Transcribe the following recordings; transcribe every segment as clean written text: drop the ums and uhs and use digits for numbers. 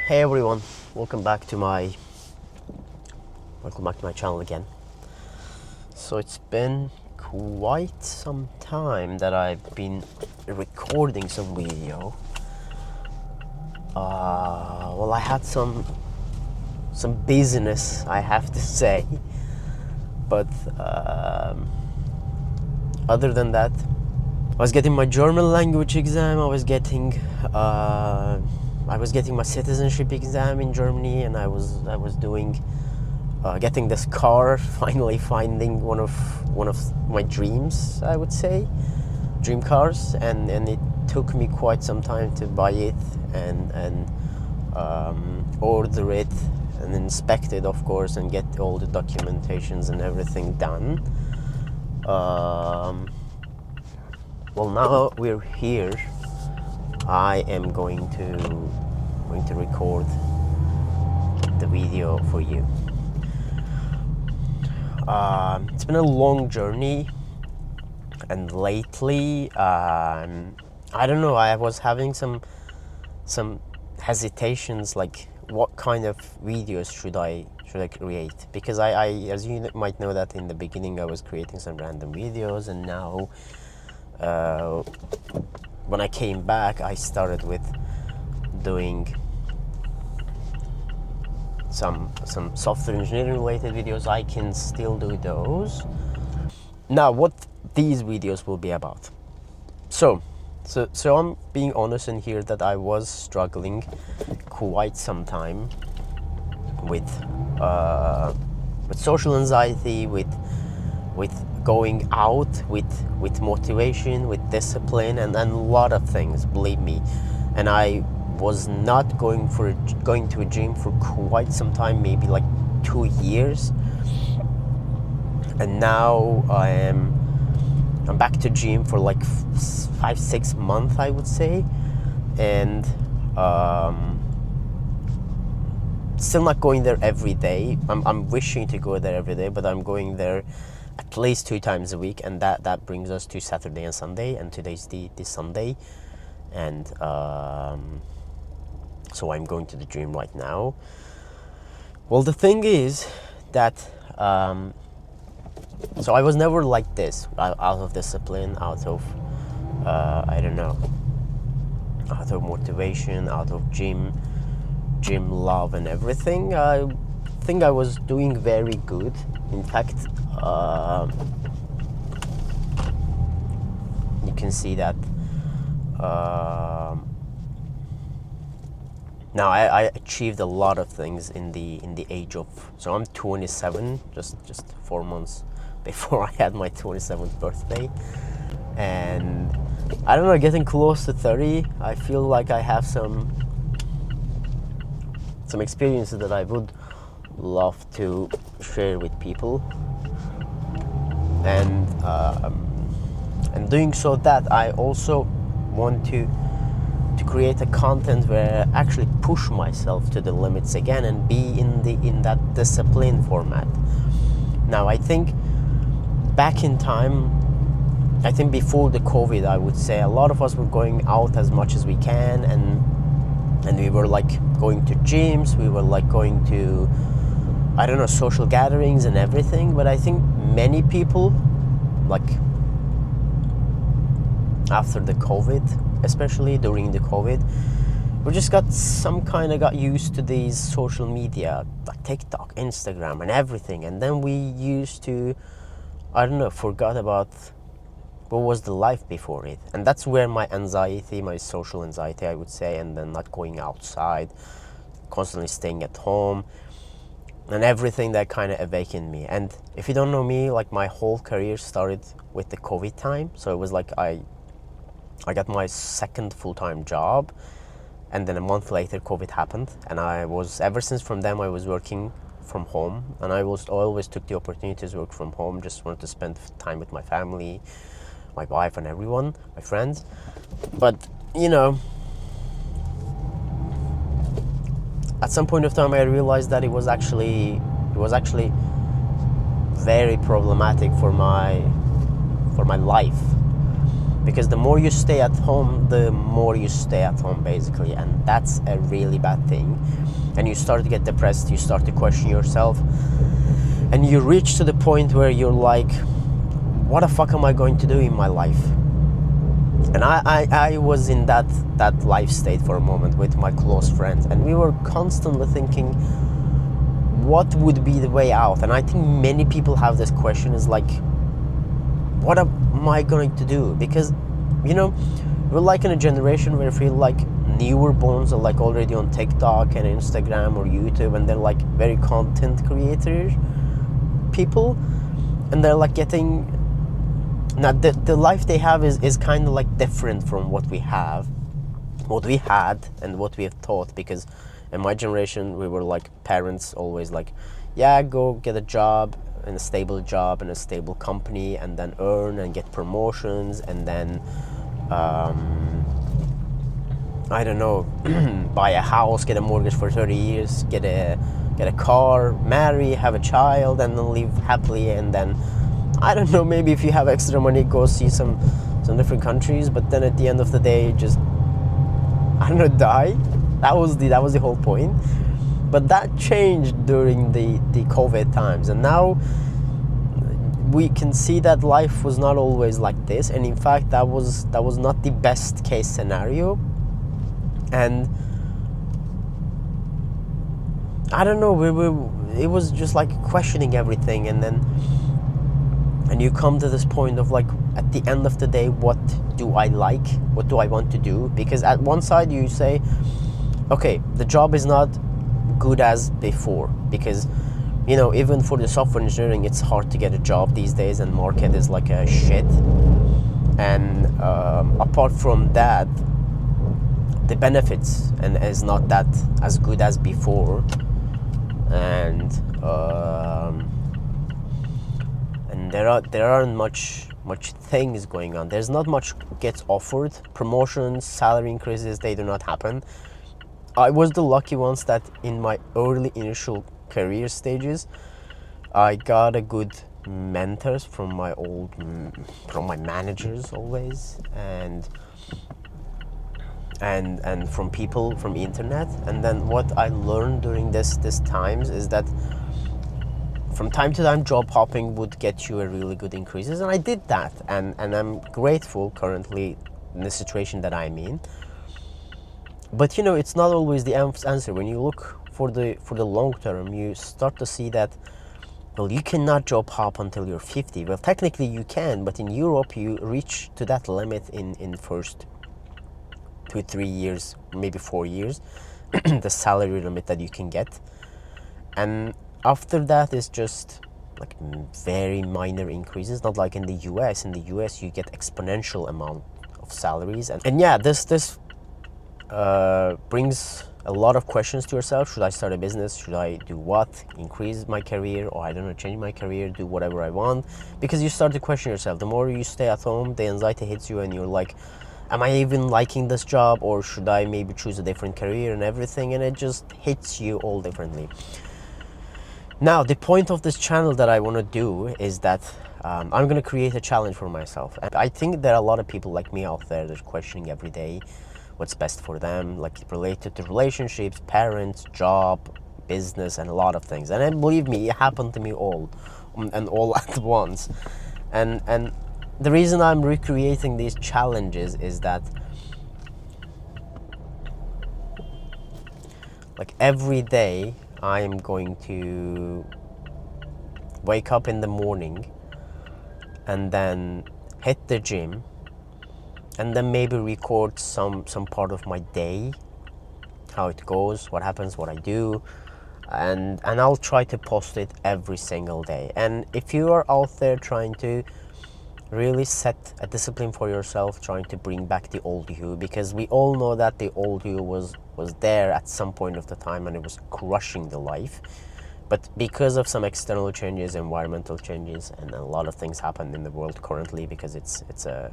Hey everyone, welcome back to my channel again. So it's been quite some time that I've been recording some video. Well, I had some busyness, I have to say, but other than that, I was getting my German language exam. I was getting my citizenship exam in Germany, and I was doing getting this car. Finally, finding one of my dreams, I would say, dream cars, and it took me quite some time to buy it and order it and inspect it, of course, and get all the documentations and everything done. Well, now we're here. I am going to record the video for you. It's been a long journey, and lately, I don't know, I was having some hesitations, like what kind of videos should I create, because I as you might know that in the beginning I was creating some random videos, and now when I came back I started with doing some software engineering related videos. I can still do those. Now what these videos will be about. So I'm being honest in here that I was struggling quite some time with social anxiety, with going out, with motivation, with discipline, and a lot of things, believe me. And I was not going to a gym for quite some time, maybe like 2 years, and now I'm back to gym for like 5-6 months, I would say, and still not going there every day. I'm wishing to go there every day, but I'm going there at least 2 times a week, and that brings us to Saturday and Sunday, and today's the Sunday, and so I'm going to the gym right now. Well, the thing is that so I was never like this, out of discipline, out of I don't know, out of motivation, out of gym love and everything. I think I was doing very good. In fact, you can see that now I achieved a lot of things in the age of, so I'm 27, just 4 months before I had my 27th birthday, and I don't know, getting close to 30, I feel like I have some experiences that I would love to share with people, and doing so that I also want to create a content where I actually push myself to the limits again and be in that discipline format. Now, I think back in time, I think before the COVID, I would say a lot of us were going out as much as we can, and we were like going to gyms, we were like going to, I don't know, social gatherings and everything. But I think many people, like after the COVID, especially during the COVID, we just got used to these social media, like TikTok, Instagram, and everything. And then we used to, I don't know, forgot about what was the life before it. And that's where my anxiety, my social anxiety, I would say, and then not going outside, constantly staying at home, and everything that kind of awakened me. And if you don't know me, like my whole career started with the COVID time. So it was like I got my second full-time job, and then a month later COVID happened, and ever since from then I was working from home, and I always took the opportunity to work from home. Just wanted to spend time with my family, my wife, and everyone, my friends. But you know, at some point of time I realized that it was actually very problematic for my life, because the more you stay at home, the more you stay at home basically, and that's a really bad thing. And you start to get depressed, you start to question yourself, and you reach to the point where you're like, what the fuck am I going to do in my life? And I was in that life state for a moment with my close friends, and we were constantly thinking, what would be the way out? And I think many people have this question, is like, what am I going to do? Because, you know, we're like in a generation where I feel like newer borns are like already on TikTok and Instagram or YouTube, and they're like very content creators people, and they're like getting, now the life they have is kind of like different from what we had and what we have taught. Because in my generation, we were like, parents always like, yeah, go get a job, in a stable job in a stable company, and then earn and get promotions, and then I don't know, buy a house, get a mortgage for 30 years, get a car, marry, have a child, and then live happily. And then, I don't know, maybe if you have extra money, go see some different countries. But then at the end of the day, just, I don't know, die. That was the whole point. But that changed during the COVID times, and now we can see that life was not always like this. And in fact, that was not the best case scenario. And I don't know, it was just like questioning everything, and you come to this point of like, at the end of the day, what do I like? What do I want to do? Because at one side you say, okay, the job is not good as before, because, you know, even for the software engineering, it's hard to get a job these days, and market is like a shit. And apart from that, the benefits and is not that as good as before, and there aren't much things going on. There's not much gets offered. Promotions, salary increases, they do not happen. I was the lucky ones that in my early initial career stages, I got a good mentors from my managers always, and from people from the internet. And then what I learned during this times is that from time to time, job hopping would get you a really good increases, and I did that, and I'm grateful currently in the situation that I'm in. But you know, it's not always the answer. When you look for the long term, you start to see that, well, you cannot job hop until you're 50. Well, technically you can, but in Europe you reach to that limit in first 2-3 years, maybe 4 years, the salary limit that you can get. And after that is just like very minor increases, not like in the US. In the US you get exponential amount of salaries, and yeah, this brings a lot of questions to yourself. Should I start a business? Should I do what? Increase my career, or I don't know, change my career, do whatever I want? Because you start to question yourself. The more you stay at home, the anxiety hits you, and you're like, am I even liking this job, or should I maybe choose a different career and everything? And it just hits you all differently. Now, the point of this channel that I want to do is that I'm going to create a challenge for myself. And I think there are a lot of people like me out there that are questioning every day what's best for them, like related to relationships, parents, job, business, and a lot of things. And then, believe me, it happened to me all at once. And the reason I'm recreating these challenges is that, like, every day I'm going to wake up in the morning and then hit the gym, and then maybe record some part of my day, how it goes, what happens, what I do, and I'll try to post it every single day. And if you are out there trying to really set a discipline for yourself, trying to bring back the old you, because we all know that the old you was there at some point of the time, and it was crushing the life. But because of some external changes, environmental changes, and a lot of things happen in the world currently, because it's a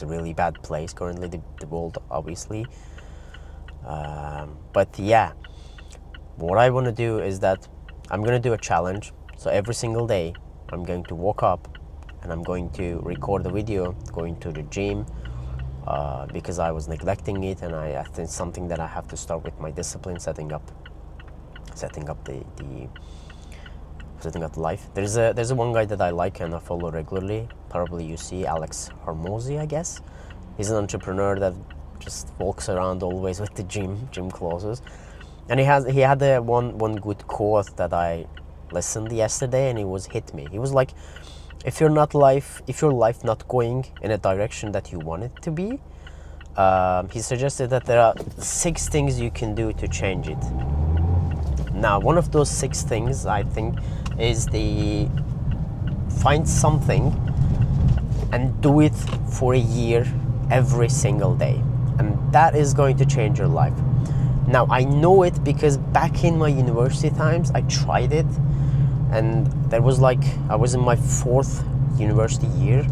really bad place currently, the world, obviously. But yeah, what I want to do is that I'm going to do a challenge. So every single day I'm going to wake up, and I'm going to record the video going to the gym, because I was neglecting it, and I think it's something that I have to start with my discipline, setting up the life. There's a one guy that I like and I follow regularly. Probably you see Alex Hormozy, I guess. He's an entrepreneur that just walks around always with the gym clothes, and he had one good quote that I listened yesterday, and it was hit me. He was like, if your life not going in a direction that you want it to be, he suggested that there are 6 things you can do to change it. Now, one of those 6 things, I think, is find something and do it for a year every single day, and that is going to change your life. Now, I know it because back in my university times, I tried it, and there was I was in my 4th university year,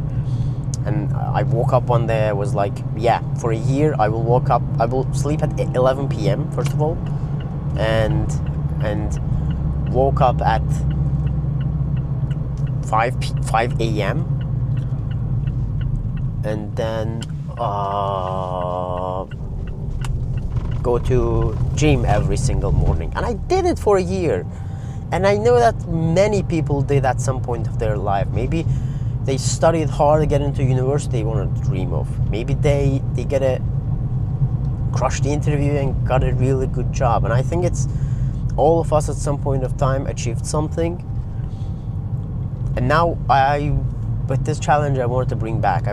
and I woke up one day, I was like, yeah, for a year I will sleep at 11 p.m. first of all, and woke up at 5 a.m. and then go to gym every single morning. And I did it for a year, and I know that many people did at some point of their life. Maybe they studied hard to get into university they wanted to dream of. Maybe they crushed the interview and got a really good job. And I think it's all of us at some point of time achieved something. And now with this challenge, I wanted to bring back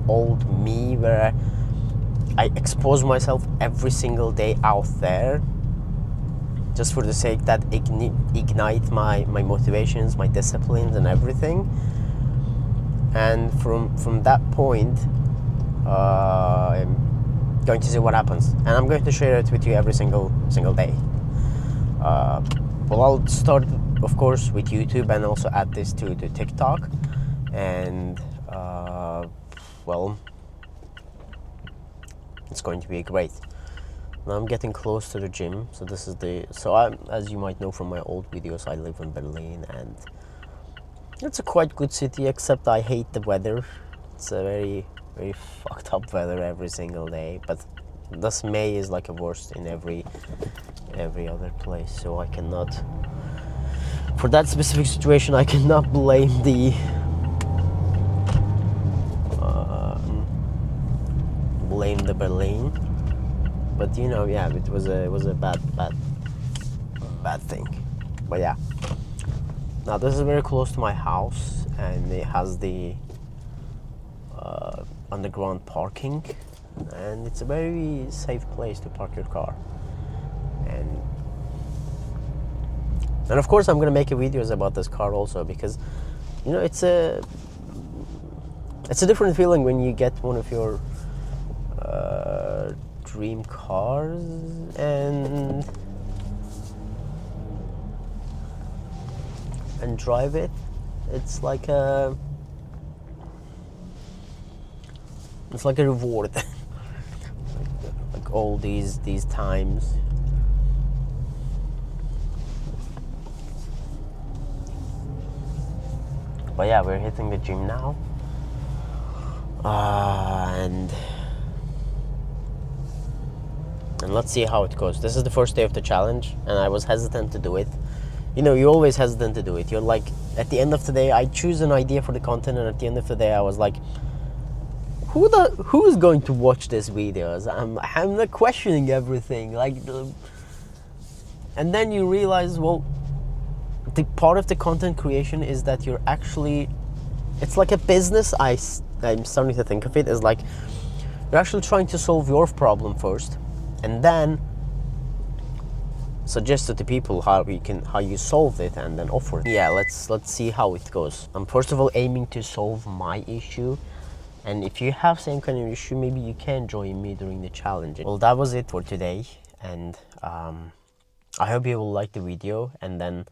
old me, where I expose myself every single day out there, just for the sake that ignite my motivations, my disciplines, and everything. And from that point, I'm going to see what happens, and I'm going to share it with you every single day. Well, I'll start, of course, with YouTube, and also add this to TikTok, and well, it's going to be great. Now I'm getting close to the gym, so this is as you might know from my old videos, I live in Berlin, and it's a quite good city, except I hate the weather. It's a very, very fucked up weather every single day, but this May is like a worst in every other place, so I cannot, for that specific situation, I cannot blame the Berlin. But yeah, it was a bad thing. But yeah, now this is very close to my house, and it has the underground parking, and it's a very safe place to park your car. And of course I'm gonna make videos about this car also, because it's a different feeling when you get one of your dream cars and drive it. It's like a reward. like all these times. But yeah, we're hitting the gym now, and let's see how it goes. This is the first day of the challenge, and I was hesitant to do it. You're always hesitant to do it. You're like, at the end of the day, I choose an idea for the content, and at the end of the day, I was like, who's going to watch these videos? I'm like questioning everything, and then you realize, well, the part of the content creation is that you're actually, it's like a business. I'm starting to think of it as like you're actually trying to solve your problem first, and then suggest to the people how you solve it, and then offer it. Yeah, let's see how it goes. I'm first of all aiming to solve my issue, and if you have same kind of issue, maybe you can join me during the challenge. Well, that was it for today, and I hope you will like the video, and then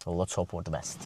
let's hope for the best.